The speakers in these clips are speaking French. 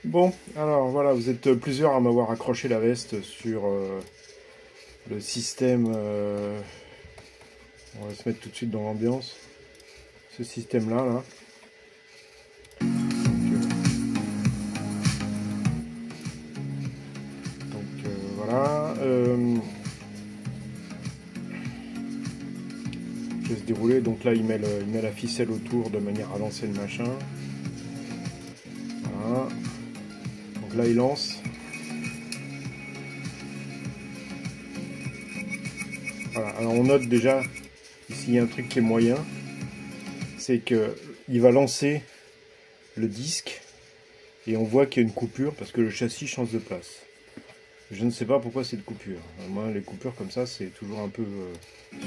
Bon, alors voilà, vous êtes plusieurs à m'avoir accroché la veste sur le système. On va se mettre tout de suite dans l'ambiance. Ce système-là, là. Voilà. Je vais se dérouler. Donc là, il met la ficelle autour de manière à lancer le machin. Voilà. Donc là, il lance. Voilà. Alors on note déjà, ici, il y a un truc qui est moyen. C'est qu'il va lancer le disque. Et on voit qu'il y a une coupure parce que le châssis change de place. Je ne sais pas pourquoi cette coupure. Moi, les coupures comme ça, c'est toujours un peu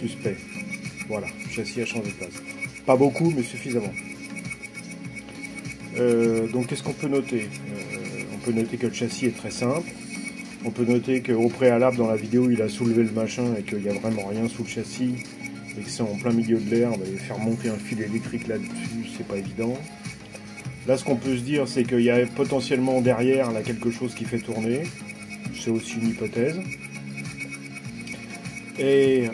suspect. Voilà, le châssis a changé de place. Pas beaucoup, mais suffisamment. Donc, qu'est-ce qu'on peut noter? On peut noter que le châssis est très simple. On peut noter qu'au préalable, dans la vidéo, il a soulevé le machin et qu'il n'y a vraiment rien sous le châssis. Et que c'est en plein milieu de l'air. Et faire monter un fil électrique là-dessus, c'est pas évident. Là, ce qu'on peut se dire, c'est qu'il y a potentiellement derrière là, quelque chose qui fait tourner. C'est aussi une hypothèse. Et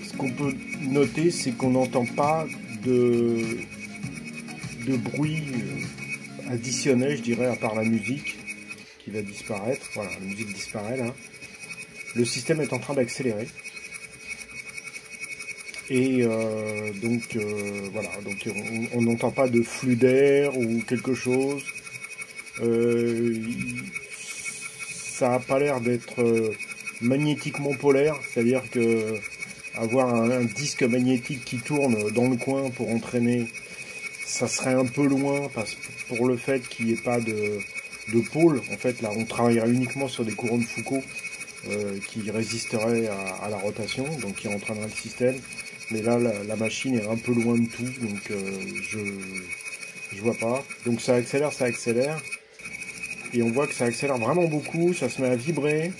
ce qu'on peut noter, c'est qu'on n'entend pas de bruit additionnel, je dirais, à part la musique qui va disparaître. Voilà, la musique disparaît là. Le système est en train d'accélérer. Et voilà, donc on n'entend pas de flux d'air ou quelque chose. Ça n'a pas l'air d'être magnétiquement polaire, c'est-à-dire que avoir un disque magnétique qui tourne dans le coin pour entraîner, ça serait un peu loin pour le fait qu'il n'y ait pas de pôle. En fait, là, on travaillerait uniquement sur des courants de Foucault qui résisteraient à la rotation, donc qui entraîneraient le système. Mais là, la machine est un peu loin de tout, donc je vois pas. Donc ça accélère, ça accélère. Et on voit que ça accélère vraiment beaucoup, ça se met à vibrer.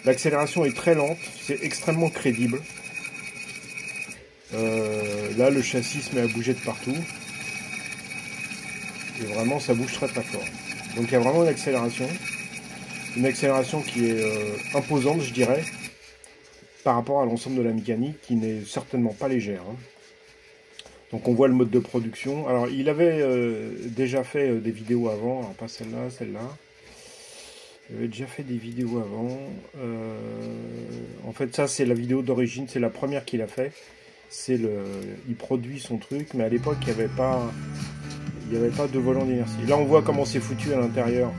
L'accélération est très lente, c'est extrêmement crédible. Là, le châssis se met à bouger de partout. Et vraiment, ça bouge très très fort. Donc il y a vraiment une accélération qui est imposante, je dirais, par rapport à l'ensemble de la mécanique, qui n'est certainement pas légère. Hein. Donc on voit le mode de production. Alors il avait déjà fait des vidéos avant, alors pas celle-là, celle-là. Il avait déjà fait des vidéos avant. En fait, ça c'est la vidéo d'origine, c'est la première qu'il a fait. Il produit son truc, mais à l'époque il n'y avait pas de volant d'inertie. Là on voit comment c'est foutu à l'intérieur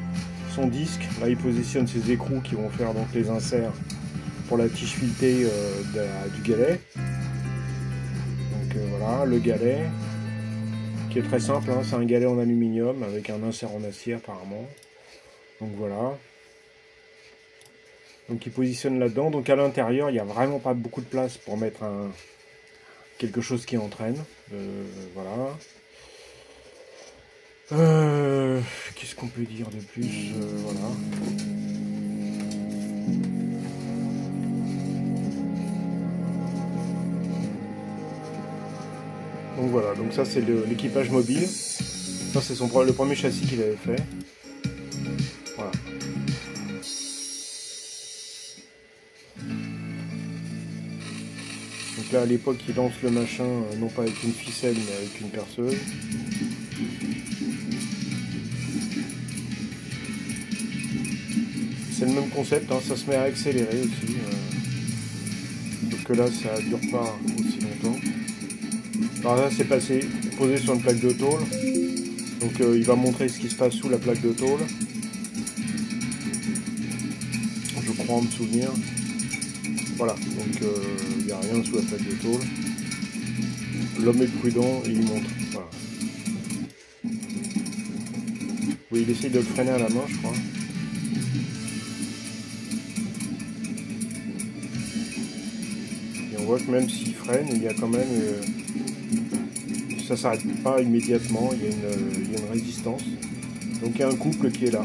son disque. Là il positionne ses écrous qui vont faire donc les inserts pour la tige filetée du galet. Donc voilà, le galet qui est très simple, hein, c'est un galet en aluminium avec un insert en acier apparemment. Donc voilà. Donc il positionne là-dedans. Donc à l'intérieur, il n'y a vraiment pas beaucoup de place pour mettre quelque chose qui entraîne. Voilà. Qu'est-ce qu'on peut dire de plus? Voilà. Donc voilà, donc ça c'est l'équipage mobile. Ça c'est le premier châssis qu'il avait fait. Voilà. Donc là à l'époque il lance le machin, non pas avec une ficelle mais avec une perceuse. C'est le même concept, hein, ça se met à accélérer aussi. Sauf que là ça ne dure pas aussi longtemps. Alors là c'est posé sur une plaque de tôle. Donc il va montrer ce qui se passe sous la plaque de tôle. Je crois en me souvenir. Voilà, donc il n'y a rien sous la plaque de tôle. L'homme est prudent et il montre. Voilà. Oui, il essaye de le freiner à la main, je crois. Et on voit que même s'il freine, il y a quand même... ça s'arrête pas immédiatement, il y a une résistance. Donc il y a un couple qui est là.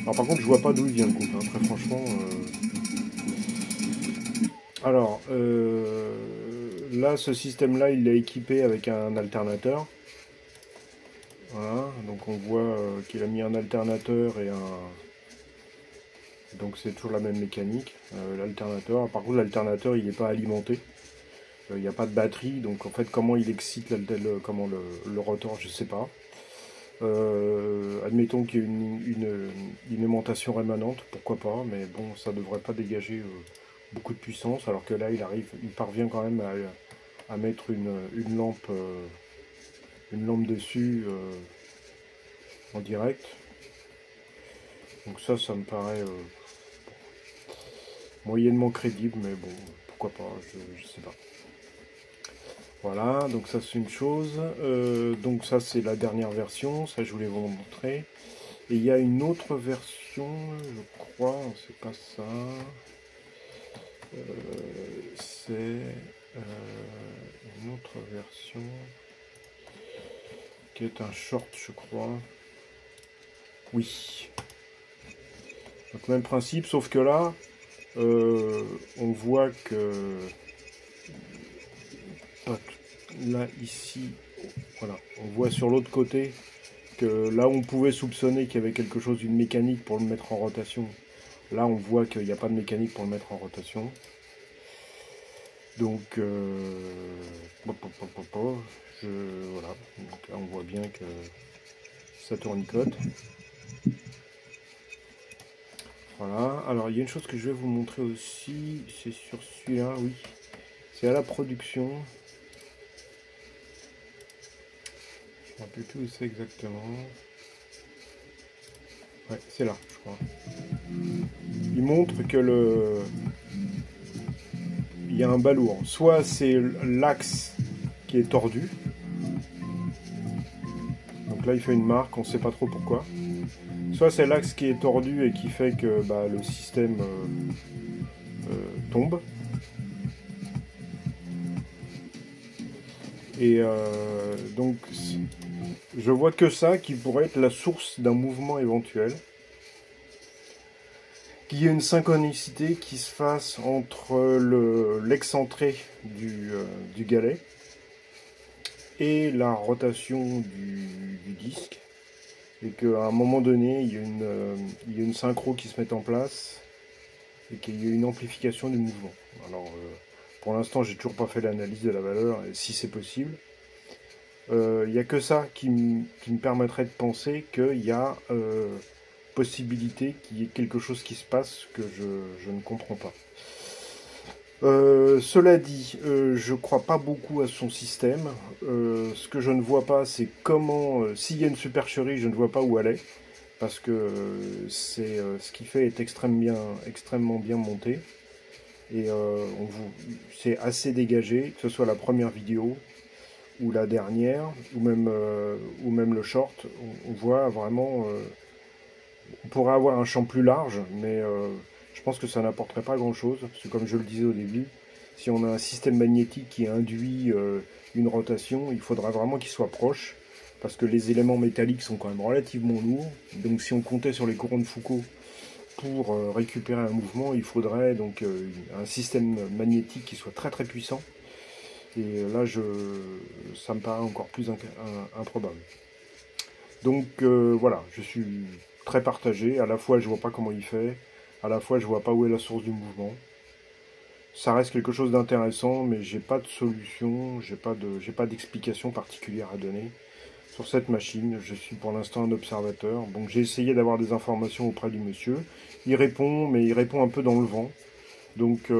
Alors par contre, je vois pas d'où il vient le couple, hein, très franchement. Alors, là, ce système-là, il l'a équipé avec un alternateur. Voilà, donc on voit qu'il a mis un alternateur et un... Donc c'est toujours la même mécanique, l'alternateur. Par contre l'alternateur il n'est pas alimenté, il n'y a pas de batterie, donc en fait comment il excite le rotor, je sais pas. Admettons qu'il y ait une aimantation rémanente, pourquoi pas, mais bon ça devrait pas dégager beaucoup de puissance, alors que là il parvient quand même à mettre une lampe dessus en direct. Donc ça me paraît moyennement crédible, mais bon, pourquoi pas, je sais pas. Voilà, donc ça c'est une chose. Donc ça c'est la dernière version, ça je voulais vous montrer. Et il y a une autre version, je crois, c'est pas ça. C'est une autre version qui est un short, je crois. Oui. Donc même principe, sauf que là, on voit que là ici, voilà, on voit sur l'autre côté que là on pouvait soupçonner qu'il y avait quelque chose d'une mécanique pour le mettre en rotation. Là on voit qu'il n'y a pas de mécanique pour le mettre en rotation. Donc voilà, donc là on voit bien que ça tournicote. Voilà, alors il y a une chose que je vais vous montrer aussi, c'est sur celui-là, oui. C'est à la production. Je ne me rappelle plus où c'est exactement. Ouais, c'est là, je crois. Il montre que il y a un balourd. Soit c'est l'axe qui est tordu. Donc là, il fait une marque, on ne sait pas trop pourquoi. Soit c'est l'axe qui est tordu et qui fait que le système tombe. Et donc, je vois que ça qui pourrait être la source d'un mouvement éventuel. Qu'il y ait une synchronicité qui se fasse entre l'excentré du galet et la rotation du disque. Et qu'à un moment donné, il y a une synchro qui se mette en place et qu'il y ait une amplification du mouvement. Alors, pour l'instant, j'ai toujours pas fait l'analyse de la valeur, et si c'est possible. Il n'y a que ça qui me permettrait de penser qu'il y a possibilité qu'il y ait quelque chose qui se passe que je ne comprends pas. Cela dit, je crois pas beaucoup à son système. Ce que je ne vois pas, c'est comment, s'il y a une supercherie, je ne vois pas où elle est, parce que ce qu'il fait est extrêmement bien monté, et c'est assez dégagé, que ce soit la première vidéo ou la dernière, ou même le short, on voit vraiment, on pourrait avoir un champ plus large, mais je pense que ça n'apporterait pas grand-chose, parce que comme je le disais au début, si on a un système magnétique qui induit une rotation, il faudra vraiment qu'il soit proche, parce que les éléments métalliques sont quand même relativement lourds, donc si on comptait sur les courants de Foucault pour récupérer un mouvement, il faudrait donc un système magnétique qui soit très très puissant, et là ça me paraît encore plus improbable. Donc voilà, je suis très partagé, à la fois je vois pas comment il fait, à la fois je vois pas où est la source du mouvement. Ça reste quelque chose d'intéressant, mais j'ai pas de solution, j'ai pas d'explication particulière à donner sur cette machine. Je suis pour l'instant un observateur, donc j'ai essayé d'avoir des informations auprès du monsieur. Il répond, mais il répond un peu dans le vent. Donc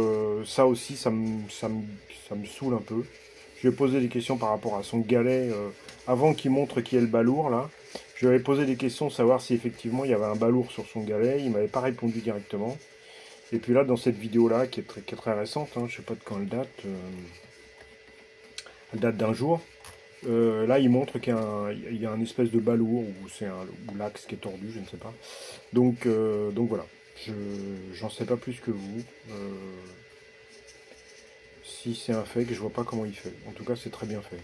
ça aussi, ça me saoule un peu. Je lui ai posé des questions par rapport à son galet, avant qu'il montre qui est le balourd, là. Je lui avais posé des questions, savoir si effectivement il y avait un balourd sur son galet. Il m'avait pas répondu directement. Et puis là, dans cette vidéo-là, qui est très récente, hein, je sais pas de quand elle date d'un jour. Là, il montre qu'il y a un espèce de balourd, ou l'axe qui est tordu, je ne sais pas. Donc voilà. J'en sais pas plus que vous. Si c'est un fake, je vois pas comment il fait. En tout cas, c'est très bien fait.